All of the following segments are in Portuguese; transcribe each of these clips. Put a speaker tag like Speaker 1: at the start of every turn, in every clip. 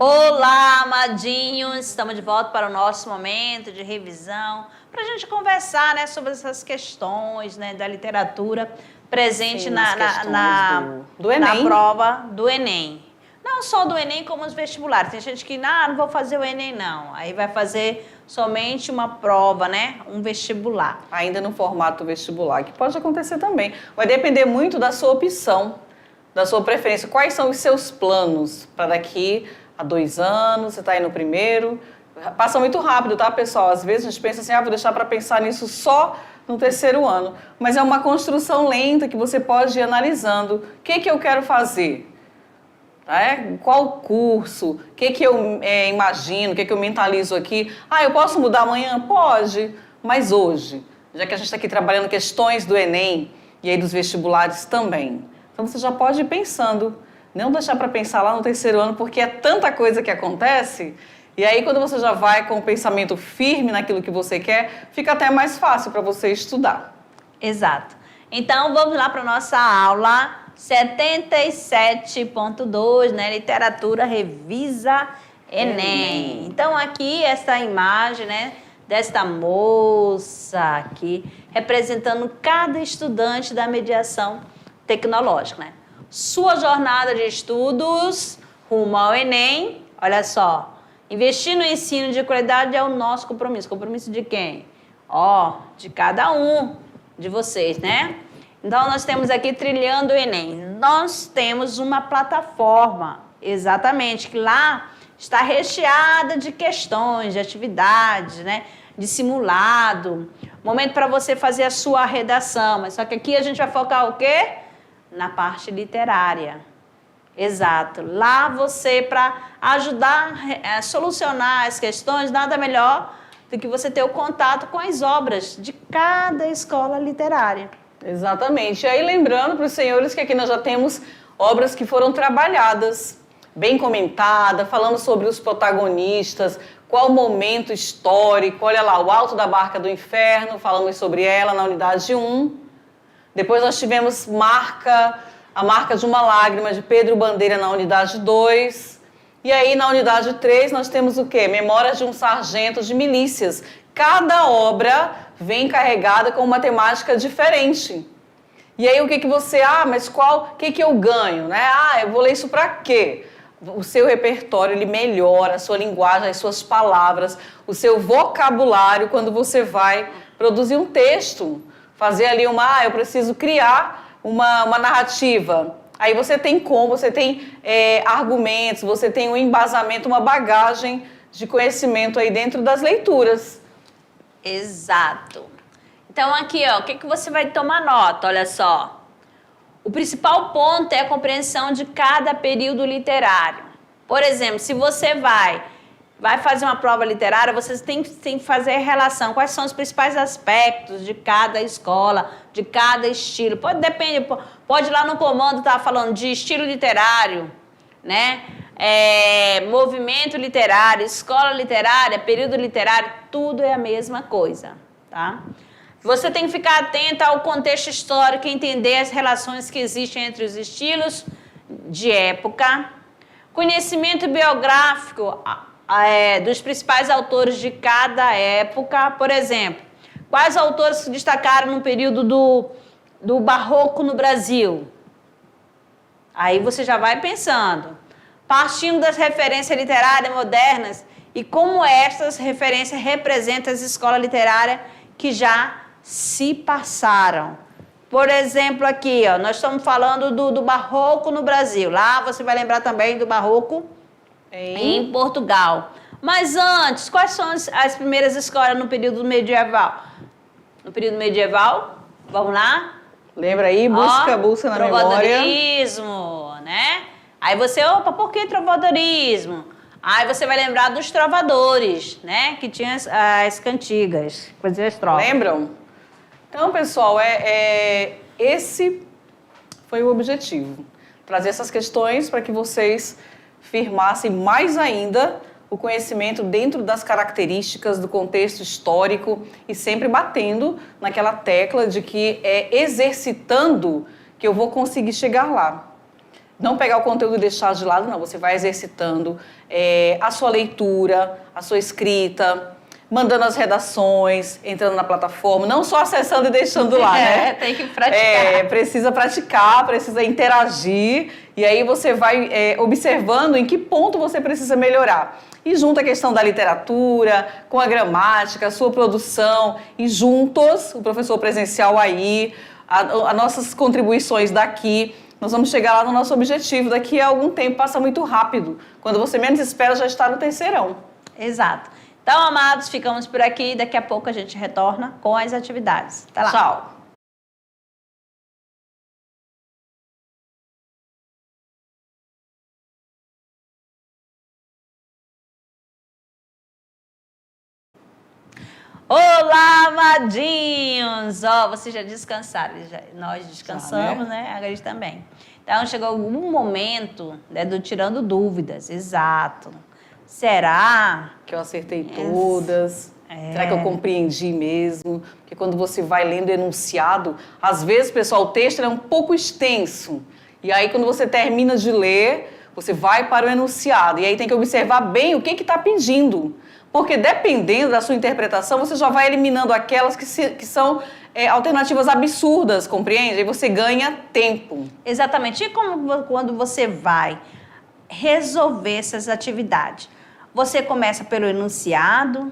Speaker 1: Olá, amadinhos! Estamos de volta para o nosso momento de revisão, para a gente conversar, né, sobre essas questões, né, da literatura presente
Speaker 2: Sim,
Speaker 1: na
Speaker 2: Enem.
Speaker 1: prova do Enem. Não só do Enem, como os vestibulares. Tem gente que, não vou fazer o Enem, não. Aí vai fazer somente uma prova, né, um vestibular.
Speaker 2: Ainda no formato vestibular, que pode acontecer também. Vai depender muito da sua opção, da sua preferência. Quais são os seus planos para daqui a 2 anos? Você está aí no primeiro. Passa muito rápido, tá, pessoal? Às vezes a gente pensa assim, vou deixar para pensar nisso só no 3º ano. Mas é uma construção lenta que você pode ir analisando. O que eu quero fazer? Qual curso? O que eu imagino? O que eu mentalizo aqui? Eu posso mudar amanhã? Pode, mas hoje, já que a gente está aqui trabalhando questões do Enem e aí dos vestibulares também. Então você já pode ir pensando, não deixar para pensar lá no 3º ano, porque é tanta coisa que acontece. E aí quando você já vai com o pensamento firme naquilo que você quer, fica até mais fácil para você estudar.
Speaker 1: Exato. Então vamos lá para a nossa aula 77.2, né? Literatura Revisa Enem. Então aqui essa imagem, né, desta moça aqui representando cada estudante da mediação tecnológica, né? Sua jornada de estudos rumo ao Enem, olha só, investir no ensino de qualidade é o nosso compromisso. Compromisso de quem? De cada um de vocês, né? Então, nós temos aqui Trilhando o Enem. Nós temos uma plataforma, exatamente, que lá está recheada de questões, de atividades, né? De simulado. Momento para você fazer a sua redação. Mas só que aqui a gente vai focar o quê? Na parte literária. Exato. Lá você, para ajudar a solucionar as questões, nada melhor do que você ter o contato com as obras de cada escola literária.
Speaker 2: Exatamente. E aí lembrando para os senhores que aqui nós já temos obras que foram trabalhadas, bem comentadas, falando sobre os protagonistas, qual o momento histórico, olha lá, o Alto da Barca do Inferno, falamos sobre ela na unidade 1. Depois nós tivemos A Marca de uma Lágrima, de Pedro Bandeira, na unidade 2. E aí na unidade 3 nós temos o quê? Memórias de um Sargento de Milícias. Cada obra vem carregada com uma temática diferente. E aí o que você... mas o que eu ganho, né? Eu vou ler isso para quê? O seu repertório, ele melhora, a sua linguagem, as suas palavras, o seu vocabulário quando você vai produzir um texto. Fazer ali eu preciso criar uma narrativa. Aí você tem argumentos, você tem um embasamento, uma bagagem de conhecimento aí dentro das leituras.
Speaker 1: Exato. Então aqui, o que você vai tomar nota? Olha só. O principal ponto é a compreensão de cada período literário. Por exemplo, se você vai fazer uma prova literária, você tem que fazer relação. Quais são os principais aspectos de cada escola, de cada estilo. Pode ir lá no comando estar falando de estilo literário, né? Movimento literário, escola literária, período literário, tudo é a mesma coisa, tá? Você tem que ficar atento ao contexto histórico e entender as relações que existem entre os estilos de época. Conhecimento biográfico dos principais autores de cada época. Por exemplo, quais autores se destacaram no período do Barroco no Brasil? Aí você já vai pensando. Partindo das referências literárias modernas e como estas referências representam as escolas literárias que já se passaram. Por exemplo, aqui, nós estamos falando do Barroco no Brasil. Lá você vai lembrar também do Barroco em Portugal. Mas antes, quais são as primeiras escolas no período medieval? No período medieval, vamos lá?
Speaker 2: Lembra aí, busca na memória.
Speaker 1: Trovadorismo, né? Aí você, por que trovadorismo? Aí você vai lembrar dos trovadores, né? Que tinha as cantigas, faziam as trovas.
Speaker 2: Lembram? Então, pessoal, esse foi o objetivo. Trazer essas questões para que vocês firmassem mais ainda o conhecimento dentro das características do contexto histórico e sempre batendo naquela tecla de que é exercitando que eu vou conseguir chegar lá. Não pegar o conteúdo e deixar de lado, não. Você vai exercitando a sua leitura, a sua escrita, mandando as redações, entrando na plataforma, não só acessando e deixando lá, né?
Speaker 1: Tem que praticar.
Speaker 2: Precisa praticar, precisa interagir, e aí você vai observando em que ponto você precisa melhorar. E junto a questão da literatura, com a gramática, a sua produção, e juntos, o professor presencial aí, as nossas contribuições daqui, nós vamos chegar lá no nosso objetivo. Daqui a algum tempo passa muito rápido. Quando você menos espera, já está no terceirão.
Speaker 1: Exato. Então, amados, ficamos por aqui. Daqui a pouco a gente retorna com as atividades. Até lá.
Speaker 2: Tchau.
Speaker 1: Olá, amadinhos! Vocês já descansaram, nós descansamos,
Speaker 2: Já,
Speaker 1: né? A gente também. Então, chegou algum momento, né, do tirando dúvidas. Exato. Será
Speaker 2: que eu acertei todas? Será que eu compreendi mesmo? Porque quando você vai lendo o enunciado, às vezes, pessoal, o texto é um pouco extenso. E aí, quando você termina de ler, você vai para o enunciado. E aí tem que observar bem o que está pedindo. Porque dependendo da sua interpretação, você já vai eliminando aquelas que são alternativas absurdas, compreende? Aí você ganha tempo.
Speaker 1: Exatamente. E quando você vai resolver essas atividades? Você começa pelo enunciado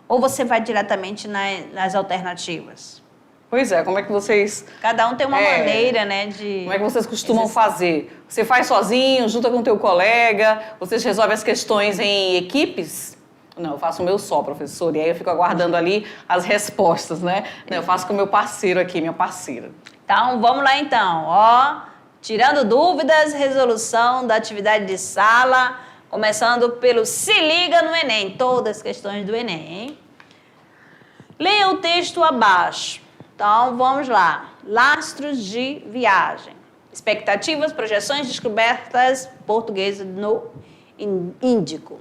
Speaker 1: ou você vai diretamente nas alternativas?
Speaker 2: Pois é, como é que vocês...
Speaker 1: Cada um tem uma maneira, né, de...
Speaker 2: Como é que vocês costumam fazer? Você faz sozinho, junta com o teu colega, vocês resolvem as questões em equipes? Não, eu faço o meu só, professor, e aí eu fico aguardando ali as respostas, né? Não, eu faço com o meu parceiro aqui, minha parceira.
Speaker 1: Então, vamos lá então, tirando dúvidas, resolução da atividade de sala, começando pelo Se Liga no Enem, todas as questões do Enem, hein? Leia o texto abaixo. Então, vamos lá. Lastros de viagem. Expectativas, projeções, descobertas portuguesas no Índico.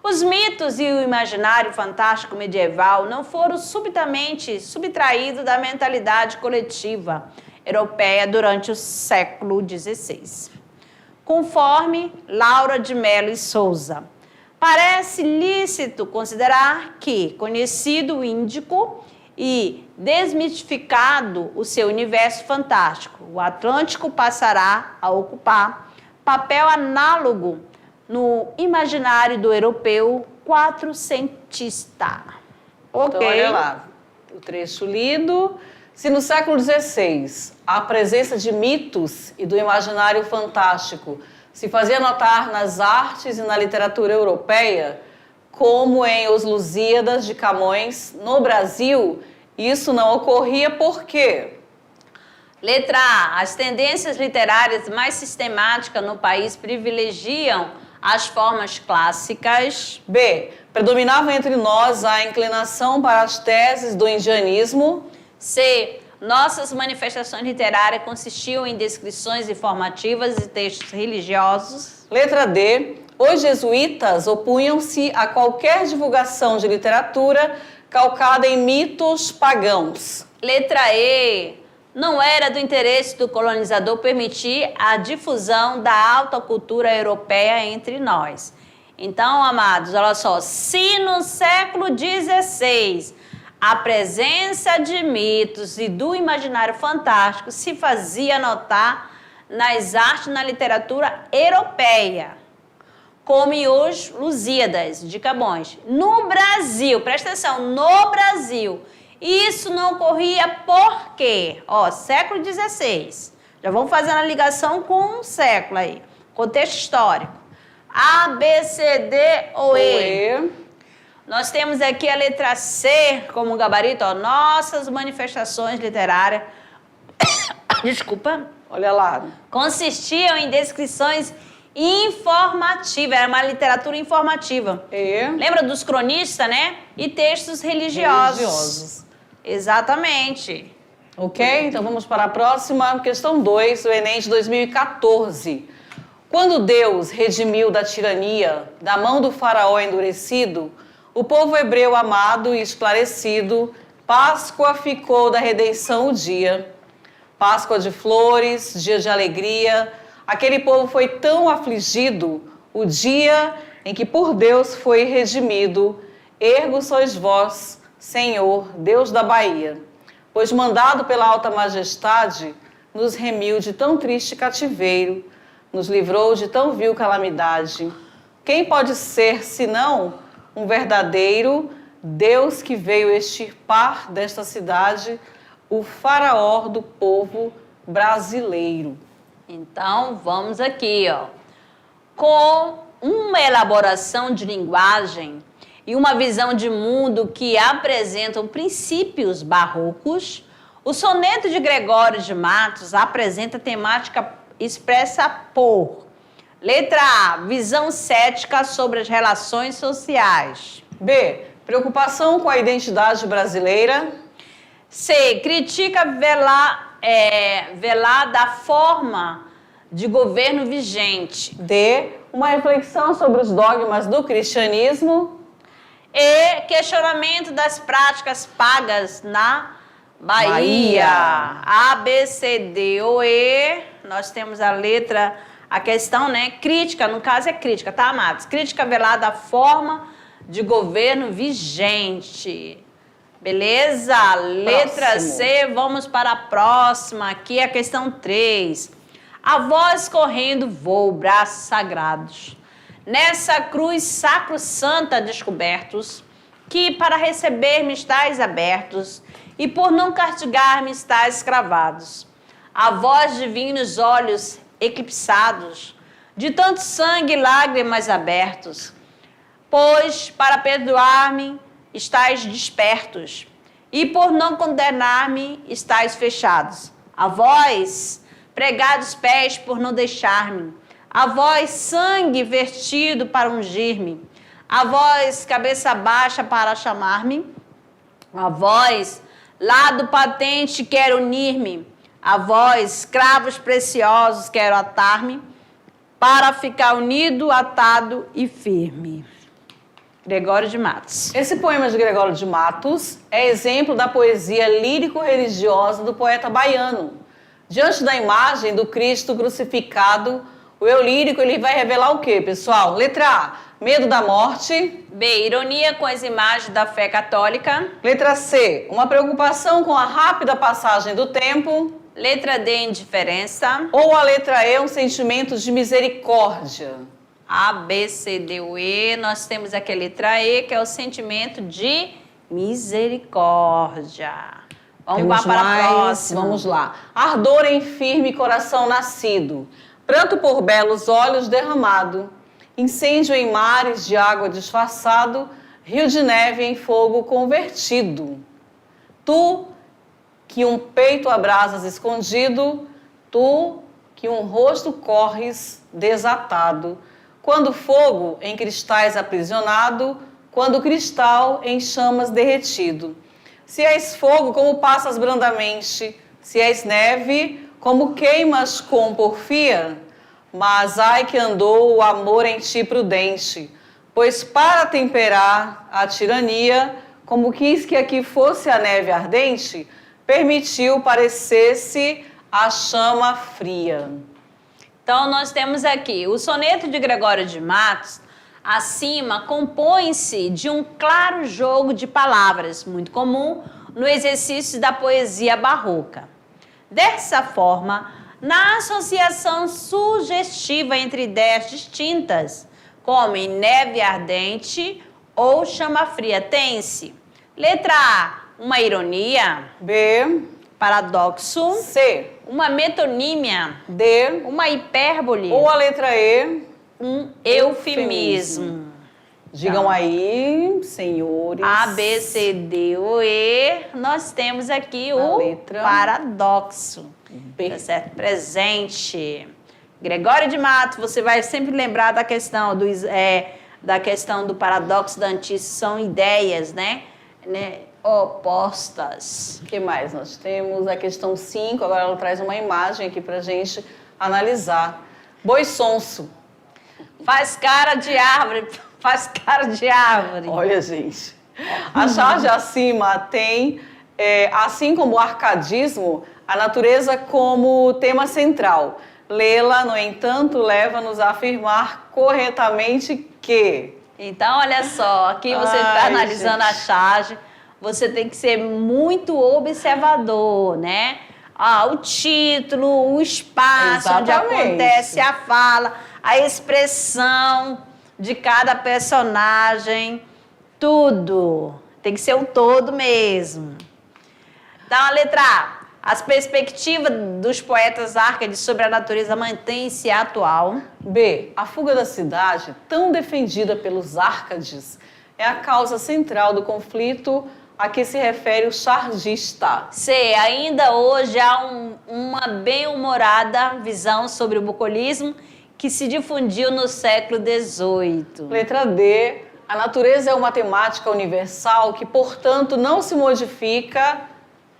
Speaker 1: Os mitos e o imaginário fantástico medieval não foram subitamente subtraídos da mentalidade coletiva europeia durante o século XVI. Conforme Laura de Mello e Souza, parece lícito considerar que, conhecido o Índico e desmitificado o seu universo fantástico, o Atlântico passará a ocupar papel análogo no imaginário do europeu quatrocentista.
Speaker 2: Então, olha lá, o trecho lido. Se no século XVI a presença de mitos e do imaginário fantástico se fazia notar nas artes e na literatura europeia, como em Os Lusíadas de Camões, no Brasil, isso não ocorria por quê?
Speaker 1: Letra A. As tendências literárias mais sistemáticas no país privilegiam as formas clássicas.
Speaker 2: B. Predominava entre nós a inclinação para as teses do indianismo.
Speaker 1: C. Nossas manifestações literárias consistiam em descrições informativas e textos religiosos.
Speaker 2: Letra D. Os jesuítas opunham-se a qualquer divulgação de literatura calcada em mitos pagãos.
Speaker 1: Letra E. Não era do interesse do colonizador permitir a difusão da alta cultura europeia entre nós. Então, amados, olha só, se no século XVI a presença de mitos e do imaginário fantástico se fazia notar nas artes e na literatura europeia, como em Os Lusíadas de Camões, no Brasil, presta atenção, no Brasil, isso não ocorria por quê? Século XVI. Já vamos fazendo a ligação com um século aí. Contexto histórico. A, B, C, D ou E? Nós temos aqui a letra C como gabarito. Nossas manifestações literárias. Desculpa.
Speaker 2: Olha lá.
Speaker 1: Consistiam em descrições informativas. Era uma literatura informativa. Lembra dos cronistas, né? E textos religiosos. Exatamente.
Speaker 2: Ok? Então vamos para a próxima. Questão 2, do Enem de 2014. Quando Deus redimiu da tirania, da mão do faraó endurecido, o povo hebreu amado e esclarecido, Páscoa ficou da redenção o dia. Páscoa de flores, dia de alegria, Aquele povo foi tão afligido o dia em que por Deus foi redimido. Ergo sois vós, Senhor, Deus da Bahia, pois mandado pela alta majestade, nos remiu de tão triste cativeiro, nos livrou de tão vil calamidade. Quem pode ser, senão, um verdadeiro Deus que veio extirpar desta cidade o faraó do povo brasileiro?
Speaker 1: Então, vamos aqui, ó. Com uma elaboração de linguagem e uma visão de mundo que apresentam princípios barrocos, o soneto de Gregório de Matos apresenta temática expressa por: letra A, visão cética sobre as relações sociais.
Speaker 2: B, preocupação com a identidade brasileira.
Speaker 1: C, critica velar da forma de governo vigente.
Speaker 2: D, uma reflexão sobre os dogmas do cristianismo.
Speaker 1: E, questionamento das práticas pagas na Bahia. A, B, C, D ou E. Nós temos a questão, né? Crítica, no caso é crítica, tá, amados? Crítica velada da forma de governo vigente. Beleza? Letra C, vamos para a próxima. Aqui é a questão 3. A voz correndo voo, braços sagrados. Nessa cruz sacro-santa descobertos, que para receber-me estáis abertos, e por não castigar-me estáis cravados. A voz divina os olhos eclipsados, de tanto sangue e lágrimas abertos, pois para perdoar-me estáis despertos, e por não condenar-me estáis fechados. A vós, pregados pés por não deixar-me, a vós, sangue vertido para ungir-me, a vós, cabeça baixa para chamar-me, a vós, lado patente quero unir-me, a vós, escravos preciosos quero atar-me, para ficar unido, atado e firme. Gregório de Matos.
Speaker 2: Esse poema de Gregório de Matos é exemplo da poesia lírico-religiosa do poeta baiano. Diante da imagem do Cristo crucificado, o eu lírico ele vai revelar o quê, pessoal? Letra A, medo da morte.
Speaker 1: B, ironia com as imagens da fé católica.
Speaker 2: Letra C, uma preocupação com a rápida passagem do tempo.
Speaker 1: Letra D, indiferença.
Speaker 2: Ou a letra E, um sentimento de misericórdia.
Speaker 1: A, B, C, D, U, E. Nós temos aqui a letra E, que é o sentimento de misericórdia. Vamos para a próxima.
Speaker 2: Vamos lá. Ardor em firme coração nascido, pranto por belos olhos derramado, incêndio em mares de água disfarçado, rio de neve em fogo convertido. Tu, que um peito abrasas escondido, tu, que um rosto corres desatado, quando fogo em cristais aprisionado, quando cristal em chamas derretido. Se és fogo, como passas brandamente, se és neve, como queimas com porfia, mas ai que andou o amor em ti prudente, pois para temperar a tirania, como quis que aqui fosse a neve ardente, permitiu parecesse a chama fria.
Speaker 1: Então, nós temos aqui o soneto de Gregório de Matos, acima, compõe-se de um claro jogo de palavras, muito comum no exercício da poesia barroca. Dessa forma, na associação sugestiva entre ideias distintas, como em neve ardente ou chama fria, tem-se: letra A, uma ironia.
Speaker 2: B,
Speaker 1: paradoxo.
Speaker 2: C,
Speaker 1: uma metonímia.
Speaker 2: D,
Speaker 1: uma hipérbole.
Speaker 2: ou a letra E,
Speaker 1: um eufemismo.
Speaker 2: Digam aí, senhores.
Speaker 1: A, B, C, D, O, E. Nós temos aqui o
Speaker 2: letra
Speaker 1: paradoxo.
Speaker 2: B.
Speaker 1: Tá certo? Presente. Gregório de Matos, você vai sempre lembrar da questão do paradoxo da antítese. São ideias, né? Opostas.
Speaker 2: O que mais nós temos? A questão 5, agora ela traz uma imagem aqui pra gente analisar. Boi sonso.
Speaker 1: Faz cara de árvore. Faz cara de árvore.
Speaker 2: Olha, gente. A charge acima tem, assim como o arcadismo, a natureza como tema central. Lê-la, no entanto, leva-nos a afirmar corretamente que...
Speaker 1: Então, olha só, aqui você está analisando a charge, você tem que ser muito observador, né? O título, o espaço onde acontece a fala, a expressão de cada personagem, tudo. Tem que ser o todo mesmo. Então, a letra A. As perspectivas dos poetas Árcades sobre a natureza mantêm-se atual.
Speaker 2: B. A fuga da cidade, tão defendida pelos Árcades, é a causa central do conflito a que se refere o chargista.
Speaker 1: C. Ainda hoje há uma bem-humorada visão sobre o bucolismo que se difundiu no século XVIII.
Speaker 2: Letra D. A natureza é uma temática universal que, portanto, não se modifica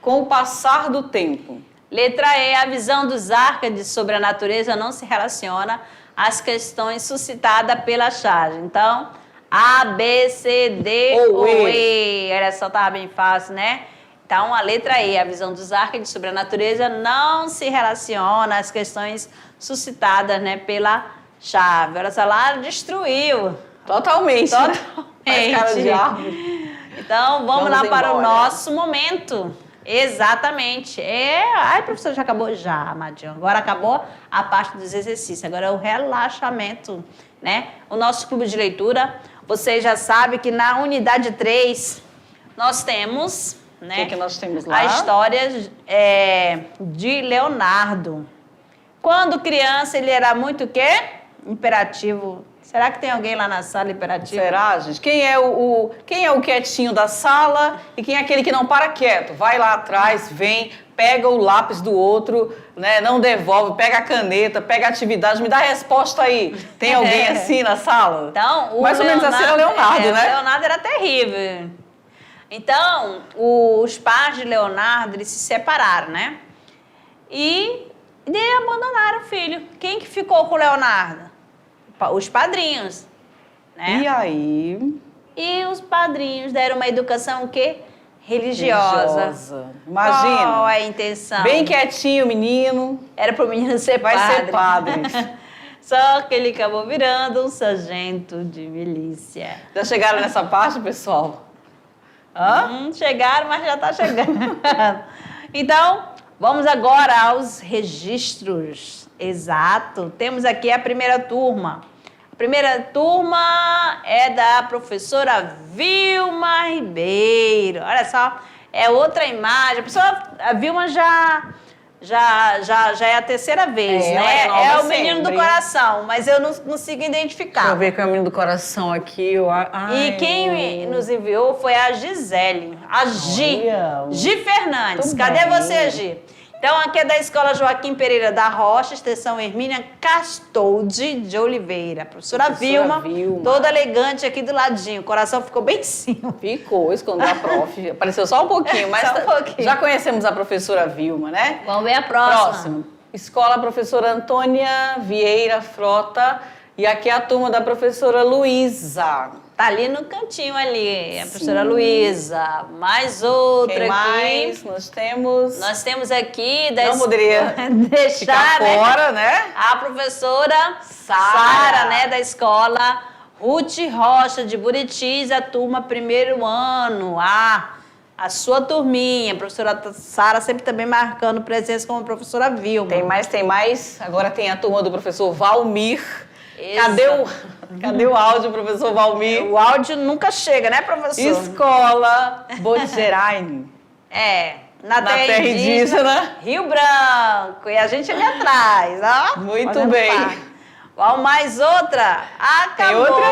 Speaker 2: com o passar do tempo.
Speaker 1: Letra E. A visão dos Árcades sobre a natureza não se relaciona às questões suscitadas pela charge. Então, A, B, C, D ou E. Olha só, estava bem fácil, né? Então, a letra E. A visão dos Árcades sobre a natureza não se relaciona às questões suscitadas, né, pela chave. Olha só, lá destruiu.
Speaker 2: Totalmente.
Speaker 1: Totalmente.
Speaker 2: Faz cara de árvore.
Speaker 1: Então, vamos lá para o nosso momento. Exatamente. Ai, professor, já acabou? Já, Amadinho. Agora acabou a parte dos exercícios. Agora é o relaxamento, né? O nosso clube de leitura, vocês já sabem que na unidade 3 nós temos, né?
Speaker 2: O que nós temos lá?
Speaker 1: A história de Leonardo. Quando criança, ele era muito o quê? Imperativo. Será que tem alguém lá na sala imperativo?
Speaker 2: Será, gente? Quem é o quietinho da sala e quem é aquele que não para quieto? Vai lá atrás, vem, pega o lápis do outro, né? Não devolve, pega a caneta, pega a atividade, me dá a resposta aí. Tem alguém assim na sala?
Speaker 1: Então,
Speaker 2: mais ou menos assim era Leonardo, né?
Speaker 1: O Leonardo era terrível. Então, os pais de Leonardo, eles se separaram, né? E abandonaram o filho. Quem que ficou com o Leonardo? Os padrinhos, né?
Speaker 2: E aí?
Speaker 1: E os padrinhos deram uma educação o quê? Religiosa.
Speaker 2: Imagina.
Speaker 1: Qual a intenção?
Speaker 2: Bem quietinho o menino.
Speaker 1: Era para o menino ser
Speaker 2: Vai
Speaker 1: padre.
Speaker 2: ser padre.
Speaker 1: Só que ele acabou virando um sargento de milícia.
Speaker 2: Já chegaram nessa parte, pessoal? Hã?
Speaker 1: Chegaram, mas já está chegando. Então, vamos agora aos registros. Exato. Temos aqui a primeira turma. A primeira turma é da professora Vilma Ribeiro. Olha só, é outra imagem. A professora Vilma já é a terceira vez, né? É o menino do coração, mas eu não consigo identificar.
Speaker 2: Deixa eu ver qual é o menino do coração aqui.
Speaker 1: E quem nos enviou foi a Gisele. A Gi. Gi Fernandes. Cadê você, Gi? Então, aqui é da Escola Joaquim Pereira da Rocha, extensão Hermínia Castoldi de Oliveira. Professora Vilma, toda elegante aqui do ladinho. O coração ficou bem em cima.
Speaker 2: Ficou, escondeu a prof. Apareceu só um pouquinho, mas
Speaker 1: só um pouquinho.
Speaker 2: Já conhecemos a professora Vilma, né?
Speaker 1: Vamos ver a próxima.
Speaker 2: Escola Professora Antônia Vieira Frota. E aqui é a turma da professora Luísa.
Speaker 1: Tá ali no cantinho ali, a professora Luísa. Mais outra
Speaker 2: Quem
Speaker 1: aqui.
Speaker 2: Mais? Nós temos
Speaker 1: aqui...
Speaker 2: Não poderia
Speaker 1: deixar,
Speaker 2: fora, né?
Speaker 1: A professora Sara, né, da escola Ruth Rocha, de Buritis, a turma primeiro ano. A sua turminha. A professora Sara sempre também marcando presença como a professora Vilma.
Speaker 2: Tem mais. Agora tem a turma do professor Valmir. Cadê o áudio, professor Valmir?
Speaker 1: O áudio nunca chega, né, professor?
Speaker 2: Escola Botgeraine.
Speaker 1: Na terra indígena, Rio Branco. E a gente ali atrás, ó.
Speaker 2: Muito bem.
Speaker 1: Vamos mais outra? Acabou.
Speaker 2: Tem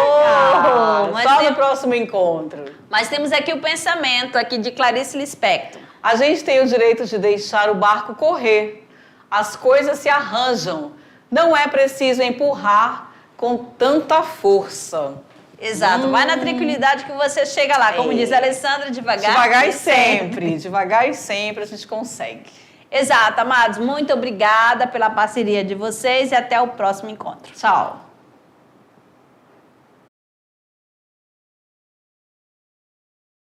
Speaker 2: outra? Só no próximo encontro.
Speaker 1: Mas temos aqui o pensamento aqui de Clarice Lispector.
Speaker 2: A gente tem o direito de deixar o barco correr. As coisas se arranjam. Não é preciso empurrar com tanta força.
Speaker 1: Exato. Vai na tranquilidade que você chega lá. Como diz a Alessandra, devagar.
Speaker 2: Devagar e sempre. Devagar e sempre a gente consegue.
Speaker 1: Exato, amados. Muito obrigada pela parceria de vocês e até o próximo encontro.
Speaker 2: Tchau.